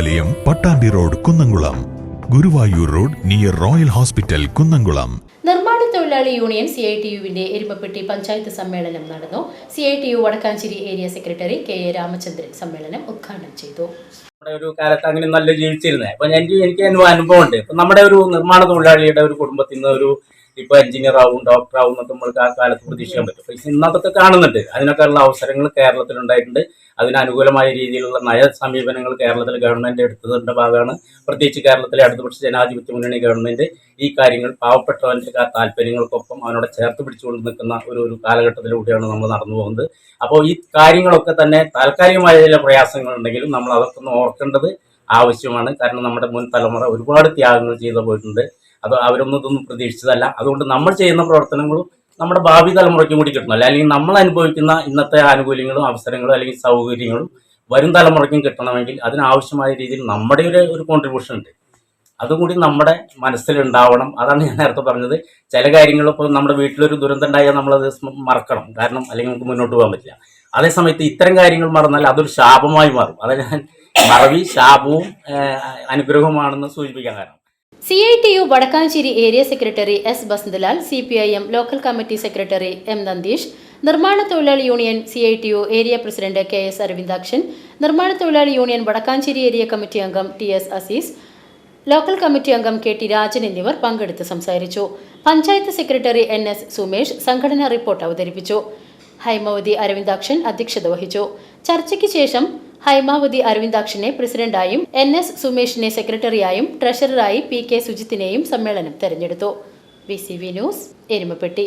ദേവാലയം, Pattambi road, Kunnamkulam. Guruvayur road near royal hospital, Kunnamkulam. നിർമ്മാണ തൊഴിലാളി യൂണിയൻ CITU-വിന്റെ എരുമപ്പെട്ടി പഞ്ചായത്ത് സമ്മേളനം നടന്നു. CITU Vadakkanchery area secretary KA Ramachandran സമ്മേളനം ഉദ്ഘാടനം ചെയ്തു. നമ്മുടെ ഒരു കാലത്ത് അങ്ങനെ നല്ല ജീവിച്ചിരുന്നത്. അപ്പൊ എനിക്ക് അനുഭവം ഉണ്ട്. ഇപ്പൊ നമ്മുടെ ഒരു നിർമ്മാണ തൊഴിലാളിയുടെ ഒരു കുടുംബത്തിൽ നിന്ന് ഒരു ഇപ്പൊ എഞ്ചിനീയർ ആവും, ഡോക്ടർ ആവും എന്നൊക്കെ നമ്മൾക്ക് ആ കാലത്ത് പ്രതീക്ഷിക്കാൻ പറ്റും. പക്ഷെ ഇന്നതൊക്കെ കാണുന്നുണ്ട്. അതിനൊക്കെയുള്ള അവസരങ്ങൾ കേരളത്തിൽ ഉണ്ടായിട്ടുണ്ട്. അതിന് അനുകൂലമായ രീതിയിലുള്ള നയ സമീപനങ്ങൾ കേരളത്തിൽ ഗവൺമെന്റ് എടുത്തതിന്റെ ഭാഗമാണ്. പ്രത്യേകിച്ച് കേരളത്തിലെ ഇടതുപക്ഷ ജനാധിപത്യ മുന്നണി ഗവൺമെന്റ് ഈ കാര്യങ്ങൾ പാവപ്പെട്ടവന്റെ താല്പര്യങ്ങൾക്കൊപ്പം അവനോട് ചേർത്ത് പിടിച്ചുകൊണ്ട് നിൽക്കുന്ന ഒരു കാലഘട്ടത്തിലൂടെയാണ് നമ്മൾ നടന്നു പോകുന്നത്. അപ്പോൾ ഈ കാര്യങ്ങളൊക്കെ തന്നെ താൽക്കാലികമായ ചില പ്രയാസങ്ങളുണ്ടെങ്കിലും നമ്മൾ അതൊക്കെ ഒന്ന് ഓർക്കേണ്ടത് ആവശ്യമാണ്. കാരണം നമ്മുടെ മുൻ തലമുറ ഒരുപാട് ത്യാഗങ്ങൾ ചെയ്തു പോയിട്ടുണ്ട്. അത് അവരൊന്നും ഇതൊന്നും പ്രതീക്ഷിച്ചതല്ല. അതുകൊണ്ട് നമ്മൾ ചെയ്യുന്ന പ്രവർത്തനങ്ങളും നമ്മുടെ ഭാവി തലമുറയ്ക്കും കൂടി കിട്ടണമല്ലോ. അല്ലെങ്കിൽ നമ്മൾ അനുഭവിക്കുന്ന ഇന്നത്തെ ആനുകൂല്യങ്ങളും അവസരങ്ങളും അല്ലെങ്കിൽ സൗകര്യങ്ങളും വരും തലമുറയ്ക്കും കിട്ടണമെങ്കിൽ അതിനാവശ്യമായ രീതിയിൽ നമ്മുടെ ഒരു കോൺട്രിബ്യൂഷൻ ഉണ്ട്. അതുകൂടി നമ്മുടെ മനസ്സിലുണ്ടാവണം. അതാണ് ഞാൻ നേരത്തെ പറഞ്ഞത്. ചില കാര്യങ്ങൾ ഇപ്പോൾ നമ്മുടെ വീട്ടിലൊരു ദുരന്തം ഉണ്ടായാൽ നമ്മളത് മറക്കണം. കാരണം അല്ലെങ്കിൽ നമുക്ക് മുന്നോട്ട് പോകാൻ പറ്റില്ല. അതേസമയത്ത് ഇത്തരം കാര്യങ്ങൾ മറന്നാൽ അതൊരു ശാപമായി മാറും. അത് ഞാൻ മറവി ശാപവും അനുഗ്രഹവുമാണെന്ന് സൂചിപ്പിക്കാൻ കാരണം. CITU Vadakkanchery area secretary S. Basanthalal, CPIM local committee secretary M. Nandeesh, നിർമ്മാണ തൊഴിലാളി union CITU area president KS Aravindakshan, നിർമ്മാണ തൊഴിലാളി യൂണിയൻ വടക്കാഞ്ചേരി ഏരിയ കമ്മിറ്റി അംഗം TS അസീസ്, ലോക്കൽ കമ്മിറ്റി അംഗം KT രാജൻ എന്നിവർ പങ്കെടുത്ത് സംസാരിച്ചു. പഞ്ചായത്ത് സെക്രട്ടറി NS സുമേഷ് സംഘടനാ റിപ്പോർട്ട് അവതരിപ്പിച്ചു. ഹൈമാവതി അരവിന്ദാക്ഷൻ അധ്യക്ഷത വഹിച്ചു. ചർച്ചയ്ക്ക് ശേഷം ഹൈമാവതി അരവിന്ദാക്ഷനെ പ്രസിഡന്റായും NS സുമേഷിനെ സെക്രട്ടറിയായും ട്രഷററായി PK സുജിത്തിനെയും സമ്മേളനം തെരഞ്ഞെടുത്തു. VCV news, Erumapetty.